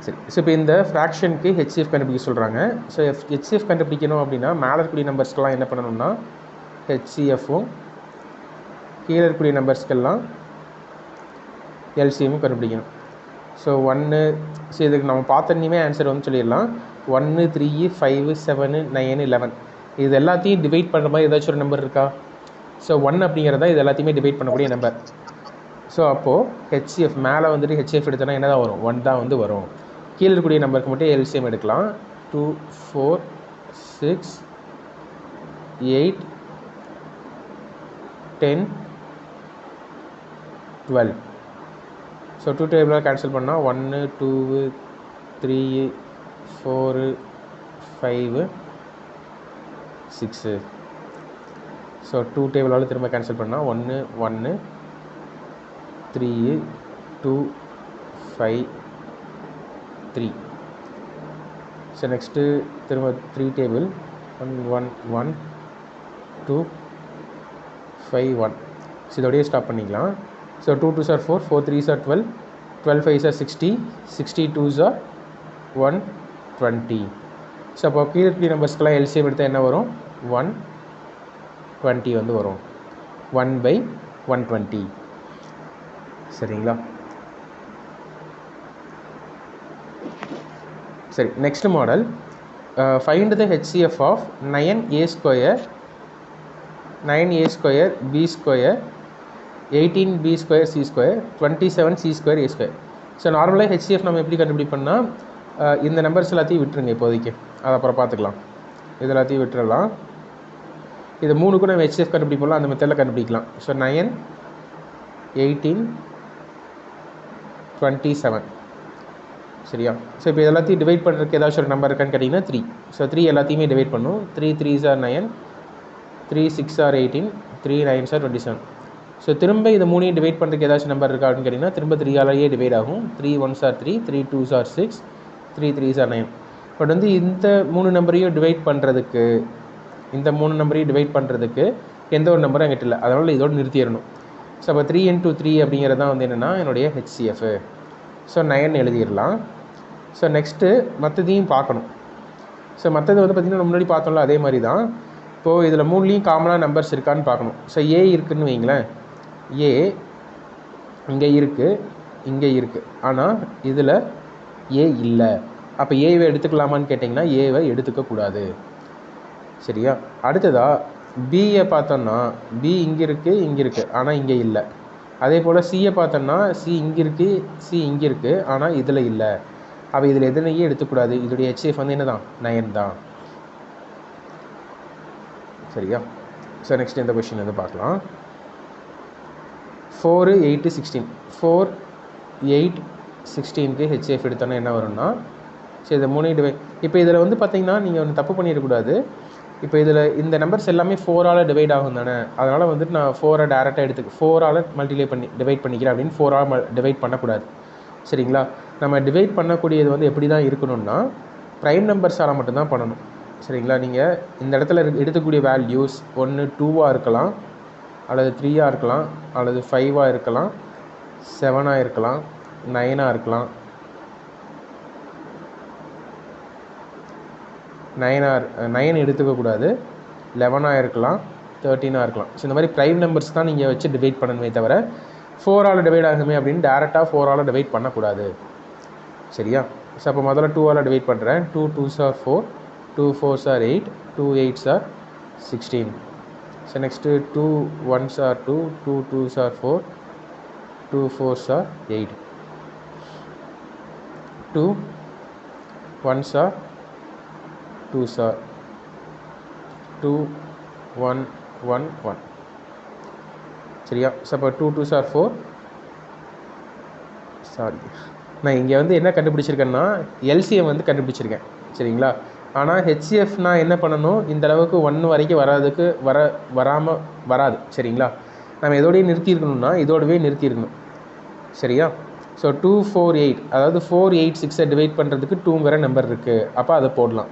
சரி. ஸோ இப்போ இந்த ஃப்ராக்ஷனுக்கு ஹெச்சிஎஃப் கண்டுபிடிக்க சொல்கிறாங்க. ஸோ ஹெச்சிஎஃப் கண்டுபிடிக்கணும் அப்படின்னா மேலே இருக்கக்கூடிய நம்பர்ஸ்க்கெல்லாம் என்ன பண்ணணும்னா ஹெச்சிஎஃப்பும் கீழே இருக்கக்கூடிய நம்பர்ஸ்க்கெல்லாம் எல்சிஎம்மும் கண்டுபிடிக்கணும். ஸோ 1 ஸோ இதுக்கு நம்ம பார்த்தோன்னே ஆன்சர் வந்து சொல்லிடலாம். 1 3 5 7 9 11 இது எல்லாத்தையும் டிவைட் பண்ணுற மாதிரி ஏதாச்சும் ஒரு நம்பர் இருக்கா? ஸோ 1 அப்படிங்கிறதா இது எல்லாத்தையுமே டிவைட் பண்ணக்கூடிய நம்பர். ஸோ அப்போது ஹெச்சிஎஃப் மேலே வந்துட்டு ஹெச்சிஎஃப் எடுத்தோன்னா என்ன தான் வரும்? 1 தான் வந்து வரும். கீழே இருக்கக்கூடிய நம்பருக்கு மட்டும் எல்சிஎம் எடுக்கலாம். 2 4 6 8 10 12. ஸோ 2 டேபிளாக கேன்சல் பண்ணால் 1 2 3 4 5 6. ஸோ 2 டேபிளால் திரும்ப கேன்சல் பண்ணால் 1 1 3 2 5 3. ஸோ நெக்ஸ்ட்டு திரும்ப 3 டேபிள் 1 1 1 2 5 1. ஸோ இதோடய ஸ்டாப் பண்ணிக்கலாம். So 2 2s are 4 4 3s are 12 12 5s are 60 60 2s are 120. So அப்போ கீழே இருக்கக்கூடிய நம்பர்ஸ்க்கெல்லாம் எல்சிஎம் எடுத்தால் என்ன வரும்? 120 வந்து வரும். 1/120. சரிங்களா? சரி, next model. Find the HCF of 9a square 9a square b square 18b square c square 27c square a square. So நார்மலாக ஹெச்சிஎஃப் நம்ம எப்படி கண்டுபிடிப்போம்னா இந்த நம்பர்ஸ் எல்லாத்தையும் விட்டுருங்க இப்போதைக்கு, அது அப்புறம் பார்த்துக்கலாம். இது எல்லாத்தையும் விட்டுறலாம். இது மூணுக்கும் நம்ம ஹெச்சிஎஃப் கண்டுபிடிப்போம்ல அந்த மெத்தடில் கண்டுபிடிக்கலாம். ஸோ 9 18 27. சரியா? ஸோ இப்போ எல்லாத்தையும் டிவைட் பண்ணுறதுக்கு ஏதாச்சும் ஒரு நம்பர் இருக்கான்னு கேட்டிங்கன்னா 3. ஸோ 3 எல்லாத்தையுமே டிவைட் பண்ணும். 3 3s are 9 3 6 are 18 3 9s are 27. So திரும்ப இது மூணையும் டிவைட் பண்ணுறதுக்கு ஏதாச்சும் நம்பர் இருக்கா அப்படின்னு கேட்டிங்கன்னா திரும்ப 3ஆலேயே டிவைட் ஆகும். 3 1s are 3 3 2s are 6 3 3s are 9. But வந்து இந்த மூணு நம்பரையும் டிவைட் பண்ணுறதுக்கு எந்த ஒரு நம்பரும் எங்கிட்ட இல்லை, அதனால் இதோடு நிறுத்திடணும். ஸோ அப்போ 3 into 3 அப்படிங்கிறது தான் வந்து என்னென்னா என்னுடைய ஹெச்சிஎஃப். ஸோ 9 எழுதிடலாம். ஸோ நெக்ஸ்ட்டு மற்றதையும் பார்க்கணும். ஸோ மற்றது வந்து பார்த்திங்கன்னா முன்னாடி பார்த்தோம்ல அதே மாதிரி தான். இப்போது இதில் மூணுலேயும் காமனாக நம்பர்ஸ் இருக்கான்னு பார்க்கணும். ஸோ ஏ இருக்குதுன்னு வைங்களேன். ஏ இங்கே இருக்குது ஆனால் இதில் ஏ இல்லை. அப்போ ஏவை எடுத்துக்கலாமான்னு கேட்டிங்கன்னா ஏவை எடுத்துக்கக்கூடாது. சரியா? அடுத்ததாக பியை பார்த்தோன்னா பி இங்கே இருக்குது ஆனால் இங்கே இல்லை. அதே போல் சியை பார்த்தோன்னா சி இங்கே இருக்குது ஆனால் இதில் இல்லை. அப்போ இதில் எதுனையே எடுத்துக்கூடாது. இதோடைய ஹெச்எஃப் வந்து என்ன தான்? 9 தான். சரியா? ஸோ நெக்ஸ்ட் இந்த கொஷின் வந்து பார்க்கலாம். 4 8 16 4 8 16க்கு ஹெச்எஃப் எடுத்தோன்னா என்ன வரும்னா சரி இதை 3 டிவைட். இப்போ இதில் வந்து பார்த்திங்கன்னா நீங்கள் ஒன்று தப்பு பண்ணிடக்கூடாது. இப்போ இதில் இந்த நம்பர்ஸ் எல்லாமே 4ஆல் டிவைட் ஆகும் தானே, அதனால் வந்துட்டு நான் 4 டேரெக்டாக 4ஆல் டிவைட் பண்ணிக்கிறேன் அப்படின்னு 4ஆல் டிவைட் பண்ணக்கூடாது. சரிங்களா? நம்ம டிவைட் பண்ணக்கூடியது வந்து எப்படி தான் இருக்கணும்னா ப்ரைம் நம்பர்ஸால் மட்டும்தான் பண்ணணும். சரிங்களா? நீங்கள் இந்த இடத்துல எடுக்கக்கூடிய வேல்யூஸ் ஒன்று 2ஆக இருக்கலாம், அல்லது 3ஆக இருக்கலாம், அல்லது 5ஆக இருக்கலாம், 7ஆக இருக்கலாம், 9ஆக இருக்கலாம், 9 எடுத்துக்கக்கூடாது, 11ஆக இருக்கலாம், 13ஆக இருக்கலாம். ஸோ இந்த மாதிரி ப்ரைம் நம்பர்ஸ் தான் நீங்கள் வச்சு டிவைட் பண்ணணுமே தவிர 4ஆல் டிவைட் ஆகுமே அப்படின்னு டேரெக்டாக 4ஆல் டிவைட் பண்ணக்கூடாது. சரியா? ஸோ அப்போ முதல்ல 2ஆல் டிவைட் பண்ணுறேன். 2 2s are 4 2 4s are 8 2 8s are 16. So next 2 1s are 2 2 2s are 4 2 4s are 8 2 1s are 2s are 2 1 1 1. சரியா? ஸோ அப்போ 2 2s are 4. சாரி, நான் இங்கே வந்து என்ன கண்டுபிடிச்சிருக்கேன்னா எல்சிஎம் வந்து கண்டுபிடிச்சிருக்கேன். சரிங்களா? ஆனால் ஹெச்சிஎஃப் நான் என்ன பண்ணணும், இந்த அளவுக்கு 1 வரைக்கும் வராமல் வராது. சரிங்களா? நம்ம எதோடய நிறுத்தியிருக்கணும்னா இதோடவே நிறுத்தியிருக்கணும். சரியா? ஸோ 2 4 8 அதாவது 4 8 6 டிவைட் பண்ணுறதுக்கு 2ங்கிற நம்பர் இருக்குது. அப்போ அதை போடலாம்.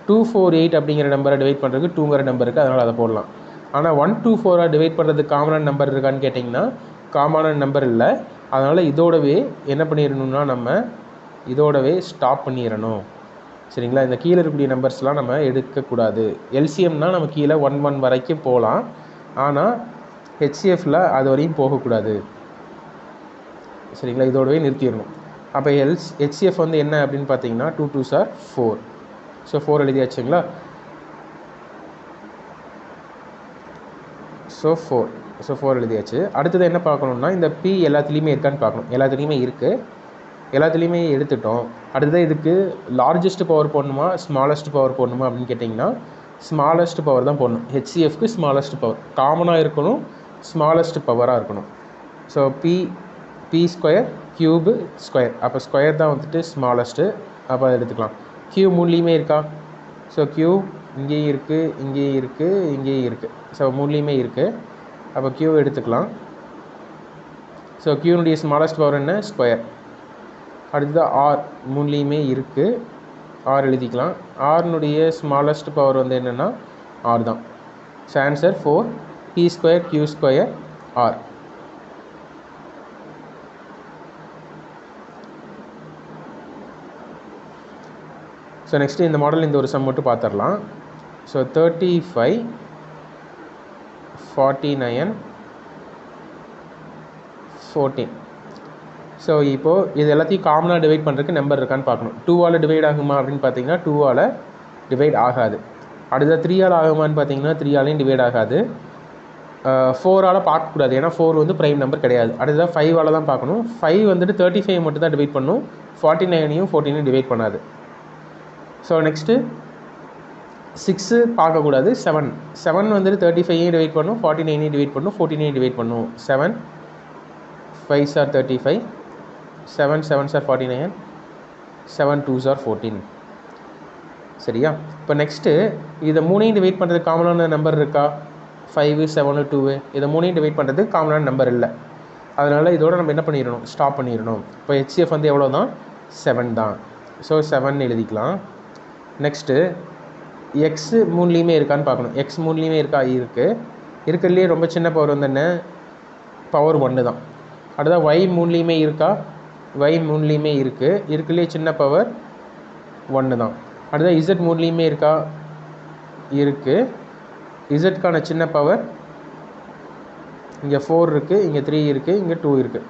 2 4 8 அப்படிங்கிற நம்பரை டிவைட் பண்ணுறதுக்கு 2ங்கிற நம்பர் இருக்குது, அதனால் அதை போடலாம். ஆனால் 1 2 4 டிவைட் பண்ணுறதுக்கு காமனான நம்பர் இருக்கான்னு கேட்டிங்கன்னா காமனான நம்பர் இல்லை. அதனால் இதோடவே என்ன பண்ணிடணும்னா நம்ம இதோடவே ஸ்டாப் பண்ணிடணும். சரிங்களா? இந்த கீழே இருக்கக்கூடிய நம்பர்ஸ்லாம் நம்ம எடுக்கக்கூடாது. எல்சிஎம்னால் நம்ம கீழே 1 வரைக்கும் போகலாம். ஆனால் ஹெச்சிஎஃப்பில் அது வரையும் போகக்கூடாது. சரிங்களா? இதோடவே நிறுத்திடணும். அப்போ ஹெச்சிஎஃப் வந்து என்ன அப்படின்னு பார்த்தீங்கன்னா 2 2s are 4. ஸோ 4 எழுதியாச்சுங்களா? ஸோ 4 எழுதியாச்சு. அடுத்தது என்ன பார்க்கணுன்னா இந்த பி எல்லாத்துலேயுமே இருக்கான்னு பார்க்கணும். எல்லாத்துலேயுமே இருக்குது. எல்லாத்துலேயுமே எடுத்துட்டோம். அடுத்தது இதுக்கு லார்ஜஸ்ட் பவர் போடணுமா ஸ்மாலஸ்ட் பவர் போடணுமா அப்படின்னு கேட்டிங்கன்னா ஸ்மாலஸ்ட் பவர் தான் போடணும். ஹெச்சிஎஃப்க்கு ஸ்மாலஸ்ட் பவர் காமனாக இருக்கணும், ஸ்மாலஸ்ட் பவராக இருக்கணும். So p square cube square, அப்போ ஸ்கொயர் தான் வந்துட்டு ஸ்மாலஸ்ட்டு. அப்போ அதை எடுத்துக்கலாம். க்யூ மூணுலேயுமே இருக்கா? ஸோ க்யூ இங்கேயும் இருக்குது, இங்கேயும் இருக்குது, இங்கேயும் இருக்குது. ஸோ மூணுலேயுமே இருக்குது. அப்போ க்யூ எடுத்துக்கலாம். ஸோ க்யூனுடைய ஸ்மாலஸ்ட் பவர் என்ன? ஸ்கொயர். அடுத்தது ஆர் மூணுலேயுமே இருக்குது, ஆர் எழுதிக்கலாம். ஆர்னுடைய ஸ்மாலஸ்ட் பவர் வந்து என்னென்னா ஆர் தான். So answer 4 p square q square r. So next இந்த மாடல் இந்த ஒரு சம் மட்டும் பார்த்துடலாம். ஸோ 35 49 14. ஸோ இப்போது இது எல்லாத்தையும் காமனாக டிவைட் பண்ணுறதுக்கு நம்பர் இருக்கான்னு பார்க்கணும். 2ஆல் டிவைட் ஆகுமா அப்படின்னு பார்த்தீங்கன்னா 2ஆல் டிவைட் ஆகாது. அடுத்த 3ஆல் ஆகுமான்னு பார்த்தீங்கன்னா 3ஆலையும் டிவைட் ஆகாது. 4ஆல் பார்க்கக்கூடாது, ஏன்னா 4 வந்து ப்ரைம் நம்பர் கிடையாது. அடுத்ததாக 5ஆல் தான் பார்க்கணும். 5 வந்துட்டு 35 மட்டும் தான் டிவைட் பண்ணும், 49ஐயும் 14ஐயும் டிவைட் பண்ணாது. ஸோ நெக்ஸ்ட்டு 6 பார்க்கக்கூடாது. 7 வந்துட்டு 35ஐயும் டிவைட் பண்ணும், 49ஐயும் டிவைட் பண்ணும், 14ஐயும் டிவைட் பண்ணும். 7 5s are 35, 7 7s are 49, 7 2s are 14. சரியா? இப்போ நெக்ஸ்ட்டு இதை மூணையும் டிவைட் பண்ணுறதுக்கு காமனான நம்பர் இருக்கா? 5 7 2. இதை மூணையும் டிவைட் பண்ணுறதுக்கு காமனான நம்பர் இல்லை. அதனால் இதோட நம்ம என்ன பண்ணிடணும்? ஸ்டாப் பண்ணிடணும். இப்போ ஹெச்சிஎஃப் வந்து எவ்வளோ தான்? 7 தான். ஸோ 7 எழுதிக்கலாம். நெக்ஸ்ட்டு எக்ஸ் மூணுலேயுமே இருக்கான்னு பார்க்கணும். எக்ஸ் மூணுலேயுமே இருக்கிறதுலேயே ரொம்ப சின்ன பவர் வந்து என்ன? பவர் 1 தான். அடுத்தது ஒய் மூணுலேயுமே இருக்கா? ஒய் மூணுலேயுமே இருக்கிறதுலேயே சின்ன பவர் 1 தான். அடுத்தது இசட் மூணுலேயுமே இருக்கா? இசட்கான சின்ன பவர் இங்கே 4 இருக்குது, இங்கே 3 இருக்குது, இங்கே 2 இருக்குது.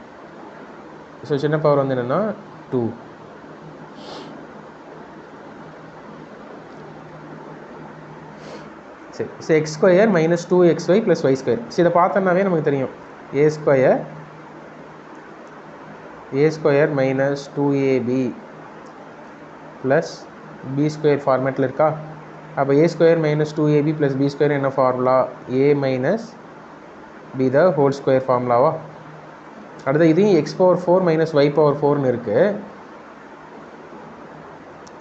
ஸோ சின்ன பவர் வந்து என்னென்னா 2. சரி. So X square minus 2xy plus Y square. So இதை பார்த்தோன்னாவே நமக்கு தெரியும். A square minus 2ab plus B square ஃபார்மேட்டில் இருக்கா? அப்போ A square minus 2ab plus B square என்ன formula? A minus B the whole square ஃபார்முலாவா? அடுத்து இதையும் X power 4 minus Y power 4னு இருக்குது.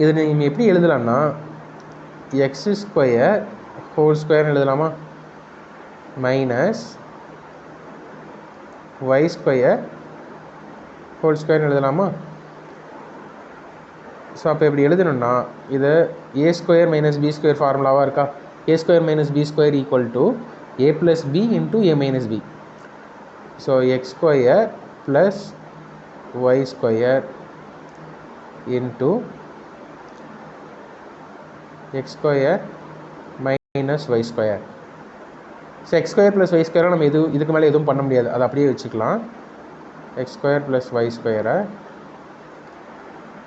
இது நீங்கள் எப்படி எழுதலாம்னா எக்ஸ் ஸ்கொயர் ஹோல் ஸ்கொயர்னு எழுதலாமா? மைனஸ் ஒய் ஸ்கொயர் ஹோல் ஸ்கொயர்னு எழுதலாமா? ஸோ அப்போ எப்படி எழுதணும்னா இது A square minus B square ஃபார்முலாவாக இருக்கா? A square minus B square equal to A plus B into A minus B. So X square plus Y square into X square minus Y square. So X square plus Y ஸ்கொயரை நம்ம இதுக்கு மேலே எதுவும் பண்ண முடியாது, அதை அப்படியே வச்சுக்கலாம். எக்ஸ் ஸ்கொயர் ப்ளஸ் ஒய் ஸ்கொயரை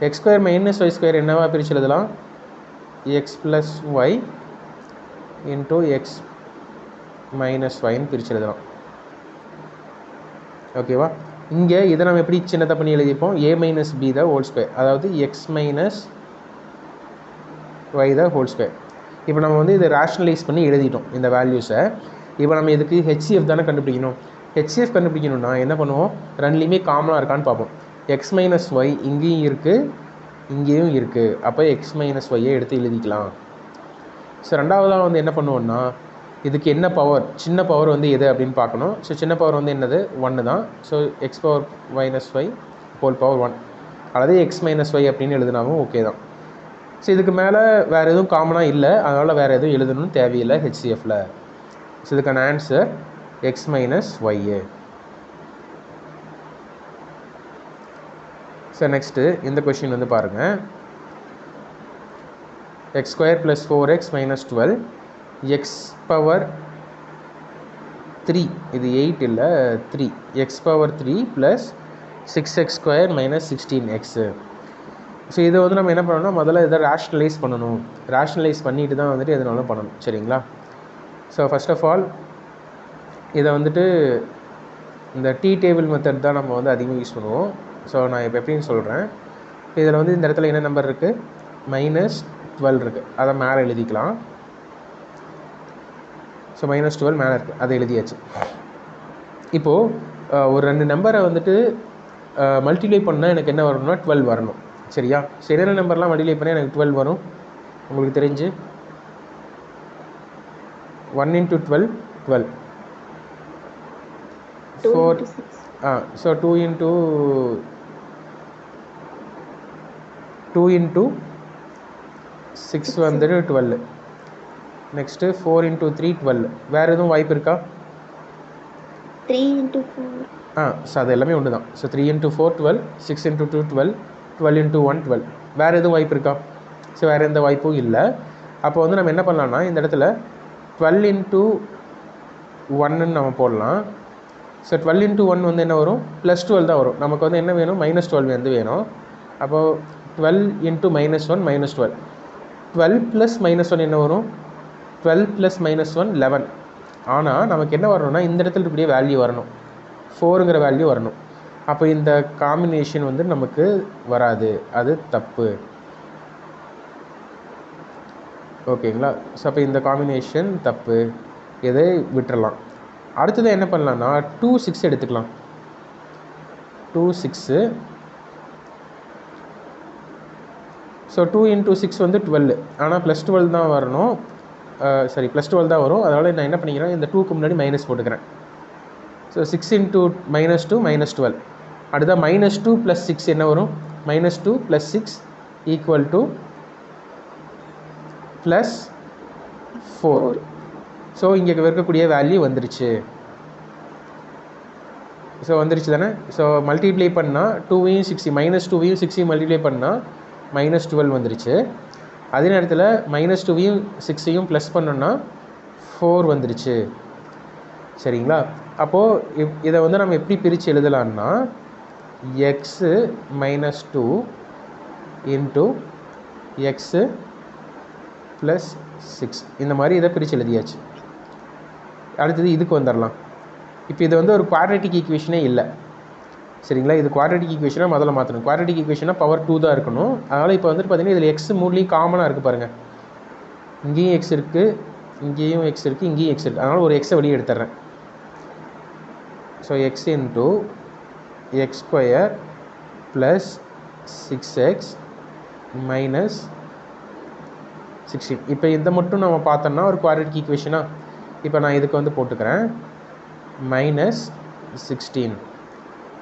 X square minus Y square என்னவா பிரித்து எழுதலாம்? X plus Y into X minus ஒய்ன்னு பிரித்து எழுதலாம். ஓகேவா? இங்கே இதை நம்ம எப்படி சின்னத்தை பண்ணி எழுதிப்போம்? A minus B the whole square, அதாவது X minus Y the whole square. இப்போ நம்ம வந்து இதை ரேஷ்னலைஸ் பண்ணி எழுதிட்டோம் இந்த வேல்யூஸை. இப்போ நம்ம இதுக்கு ஹெச்சிஎஃப் தானே கண்டுபிடிக்கணும். ஹெச்சிஎஃப் கண்டுபிடிக்கணும்னா என்ன பண்ணுவோம்? ரெண்டுலேயுமே காமனாக இருக்கான்னு பார்ப்போம். எக்ஸ் மைனஸ் ஒய் இங்கேயும் இருக்குது, இங்கேயும் இருக்குது. அப்போ எக்ஸ் மைனஸ் ஒய்யை எடுத்து எழுதிக்கலாம். ஸோ ரெண்டாவதாக வந்து என்ன பண்ணுவோம்னா இதுக்கு என்ன பவர், சின்ன பவர் வந்து எது அப்படின்னு பார்க்கணும். ஸோ சின்ன பவர் வந்து என்னது? 1 தான். So x power minus y whole power 1 அல்லது எக்ஸ் மைனஸ் ஒய் அப்படின்னு எழுதினாவும் ஓகே தான். ஸோ இதுக்கு மேலே வேறு எதுவும் காமனாக இல்லை, அதனால் வேறு எதுவும் எழுதணும்னு தேவையில்லை ஹெச்சிஎஃப்பில். ஸோ இதுக்கான answer x minus y a. So next இந்த கொஷின் வந்து பாருங்கள். X square plus 4x minus 12 x power 3, இது 8 இல்லை 3, x power 3 plus 6x square minus 16x. So இதை வந்து நம்ம என்ன பண்ணணும்னா முதல்ல இதை ரேஷ்னலைஸ் பண்ணணும். ரேஷ்னலைஸ் பண்ணிட்டு தான் வந்துட்டு எதுனாலும் பண்ணணும். சரிங்களா? ஸோ ஃபஸ்ட் ஆஃப் ஆல் இதை வந்துட்டு இந்த டி டேபிள் மெத்தட் தான் நம்ம வந்து அதிகமாக யூஸ் பண்ணுவோம். ஸோ நான் இப்போ எப்படின்னு சொல்கிறேன். இதில் வந்து இந்த இடத்துல என்ன நம்பர் இருக்குது, -12 இருக்குது, அதை மேலே எழுதிக்கலாம். ஸோ -12 மேலே இருக்குது, அதை எழுதியாச்சு. இப்போது ஒரு 2 நம்பரை வந்துட்டு மல்டிப்ளை பண்ணால் எனக்கு என்ன வரணும்னா 12 வரணும். சரியா? ஸோ என்னென்ன நம்பர்லாம் மல்டிப்ளை பண்ணால் எனக்கு 12 வரும் உங்களுக்கு தெரிஞ்சு? 1 × 12 12, 4 ஸோ 2 × 6 வந்துட்டு 12. நெக்ஸ்ட்டு 4 × 3 12. வேறு எதுவும் வாய்ப்பு இருக்கா? 3 × 4. ஸோ அது எல்லாமே ஒன்று தான். ஸோ 3 × 4 12, 6 × 2 12, 12 × 1 12. வேறு எதுவும் வாய்ப்பு இருக்கா? ஸோ வேறு எந்த வாய்ப்பும் இல்லை. அப்போ வந்து நம்ம என்ன பண்ணலாம்னா இந்த இடத்துல 12 × 1ன்னு நம்ம போடலாம். ஸோ 12 × 1 வந்து என்ன வரும், +12 தான் வரும். நமக்கு வந்து என்ன வேணும், -12 வந்து வேணும். அப்போது 12 × -1 -12. 12 + -1 என்ன வரும், 12 + -1 11. ஆனால் நமக்கு என்ன வரணும்னா இந்த இடத்துல இப்படியே வேல்யூ வரணும், 4ங்கிற வேல்யூ வரணும். அப்போ இந்த காம்பினேஷன் வந்து நமக்கு வராது, அது தப்பு. ஓகேங்களா? ஸோ அப்போ இந்த காம்பினேஷன் தப்பு, இதை விட்டுறலாம். அடுத்தது என்ன பண்ணலான்னா 2 6 எடுத்துக்கலாம். 2 6. ஸோ 2 × 6 வந்து 12, ஆனால் +12 தான் வரணும். +12 தான் வரும். அதனால் நான் என்ன பண்ணிக்கிறேன், இந்த 2க்கு முன்னாடி மைனஸ் போட்டுக்கிறேன். ஸோ 6 × -2 -12. அடுத்த -2 + 6 என்ன வரும், -2 + 6 = +4. ஸோ இங்கே இருக்கக்கூடிய வேல்யூ வந்துருச்சு. ஸோ வந்துருச்சு தானே? ஸோ மல்டிப்ளை பண்ணால் 2வையும் 6 -2வையும் 6ஐயும் மல்டிப்ளை பண்ணால் -12 வந்துருச்சு. அதே நேரத்தில் -2வையும் 6ஐயும் ப்ளஸ் பண்ணோன்னா 4 வந்துருச்சு. சரிங்களா? அப்போது இதை வந்து நம்ம எப்படி பிரித்து எழுதலான்னா x -2 × x + 6 இந்த மாதிரி இதை பிரித்து எழுதியாச்சு. அடுத்தது இதுக்கு வந்துடலாம். இப்போ இது வந்து ஒரு குவாட்ரேட்டிக் ஈக்குவேஷனே இல்லை. சரிங்களா? இது குவாட்ரேட்டிக் ஈக்குவேஷனாக முதல்ல மாற்றணும். குவாட்ரேட்டிக் ஈக்குவேஷனாக பவர் 2 தான் இருக்கணும். அதனால் இப்போ வந்துட்டு பார்த்தீங்கன்னா இதில் எக்ஸ் மூணுலேயும் காமனாக இருக்குது பாருங்கள். இங்கேயும் எக்ஸ் இருக்குது, இங்கேயும் எக்ஸ் இருக்குது, இங்கேயும் எக்ஸ் இருக்குது. அதனால் ஒரு எக்ஸை வெளியே எடுத்துட்றேன். So x × x square + 6x - 16. இப்போ இதை மட்டும் நம்ம பார்த்தோம்னா ஒரு குவாட்ரேட்டிக் ஈக்குவேஷனாக. இப்போ நான் இதுக்கு வந்து போட்டுக்கிறேன் -16.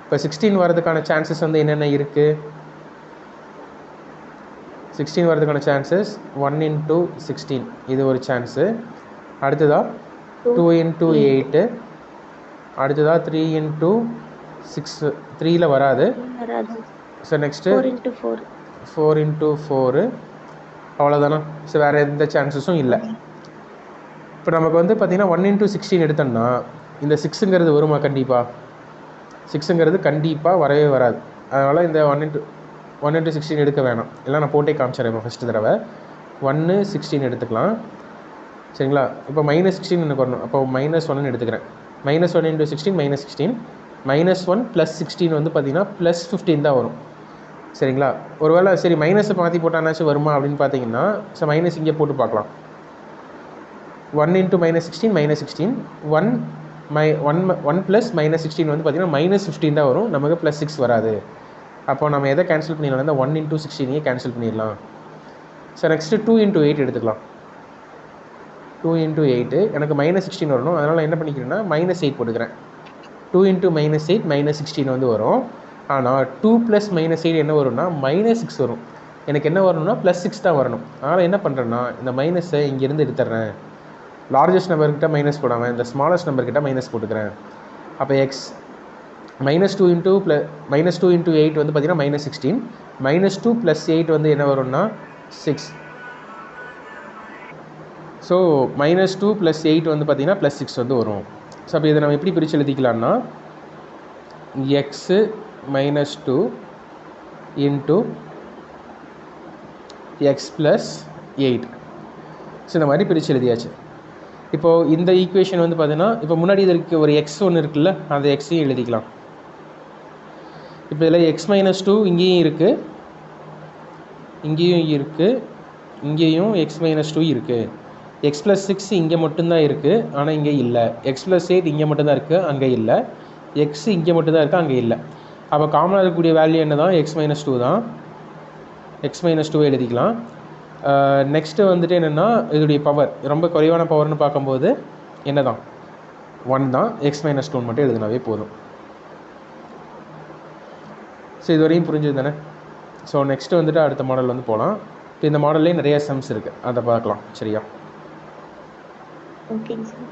இப்போ 16 வரதுக்கான சான்சஸ் வந்து என்னென்ன இருக்குது? 16 வரதுக்கான சான்சஸ் 1 × 16 இது ஒரு சான்ஸு. அடுத்ததா 2 × 8. அடுத்ததா 3 × 6. 3ல் வராது. So next 4 × 4. அவ்வளோதானா? ஸோ வேறு எந்த சான்சஸும் இல்லை. இப்போ நமக்கு வந்து பார்த்திங்கன்னா 1 × 16 எடுத்தோம்னா இந்த 6ங்கிறது வருமா? கண்டிப்பாக 6ங்கிறது கண்டிப்பாக வரவே வராது. அதனால் இந்த 1 × 16 எடுக்க வேணாம். எல்லாம் நான் போட்டே காமிச்சிடறேன். இப்போ ஃபஸ்ட்டு தடவை 1 16 எடுத்துக்கலாம். சரிங்களா? இப்போ -16 எனக்கு வரணும். அப்போ -1ன்னு எடுத்துக்கிறேன். -1 × 16 -16. -1 + 16 வந்து பார்த்திங்கன்னா +15 தான் வரும். சரிங்களா? ஒருவேளை சரி மைனஸை மாற்றி போட்டானாச்சும் வருமா அப்படின்னு பார்த்தீங்கன்னா, ஸோ மைனஸ் இங்கே போட்டு பார்க்கலாம். 1 × -16 -16. 1 + -16 வந்து பார்த்திங்கன்னா -15 தான் வரும். நமக்கு +6 வராது. அப்போ நம்ம எதை கேன்சல் பண்ணிடலாம்? இந்த 1 × 16 கேன்சல் பண்ணிடலாம். ஸோ நெக்ஸ்ட்டு 2 × 8 எடுத்துக்கலாம். 2 × 8 எனக்கு -16 வரணும். அதனால் நான் என்ன பண்ணிக்கிறேன்னா -8 போட்டுக்கிறேன். 2 × -8 -16 வந்து வரும். ஆனால் 2 + -8 என்ன வரும்னா -6 வரும். எனக்கு என்ன வரணும்னா +6 தான் வரணும். அதனால் என்ன பண்ணுறேன்னா இந்த மைனஸை இங்கேருந்து எடுத்துட்றேன். லார்ஜஸ்ட் நம்பர்கிட்ட மைனஸ் போடாமல் இந்த ஸ்மாலஸ்ட் நம்பர்கிட்ட மைனஸ் போட்டுக்கிறேன். அப்போ x -2 இன்ட்டு -2 இன்ட்டு 8 வந்து பார்த்திங்கன்னா -16. -2 + 8 வந்து என்ன வரும்னா 6. ஸோ -2 + 8 வந்து பார்த்திங்கன்னா +6 வந்து வரும். ஸோ அப்போ இதை நம்ம எப்படி பிரித்து எழுதிக்கலாம்னா x -2 இன்ட்டு x + 8. ஸோ இந்த மாதிரி பிரித்து எழுதியாச்சு. இப்போது இந்த ஈக்குவேஷன் வந்து பார்த்தீங்கன்னா இப்போ முன்னாடி இதற்கு ஒரு எக்ஸ் ஒன்று இருக்குல்ல, அந்த எக்ஸையும் எழுதிக்கலாம். இப்போ இதில் x-2 இங்கேயும் இருக்குது, இங்கேயும் இருக்குது, இங்கேயும் x-2 இருக்குது. x + 6 இங்கே மட்டும்தான் இருக்குது, ஆனால் இங்கே இல்லை. x + 8 இங்கே மட்டும்தான் இருக்குது, அங்கே இல்லை. x இங்கே மட்டும்தான் இருக்குது, அங்கே இல்லை. அப்போ காமனாக இருக்கக்கூடிய வேல்யூ என்ன தான்? x-2 தான். x-2 எழுதிக்கலாம். நெக்ஸ்ட்டு வந்துட்டு என்னென்னா இதோடைய பவர் ரொம்ப குறைவான பவர்னு பார்க்கும்போது என்ன தான் 1 தான். x-2 மட்டும் எழுதினாவே போதும். ஸோ இது வரையும் புரிஞ்சது தானே? ஸோ நெக்ஸ்ட்டு வந்துட்டு அடுத்த மாடல் வந்து போகலாம். இப்போ இந்த மாடல்லே நிறைய சம்ஸ் இருக்குது, அதை பார்க்கலாம். சரியா? ஓகேங்க சார்.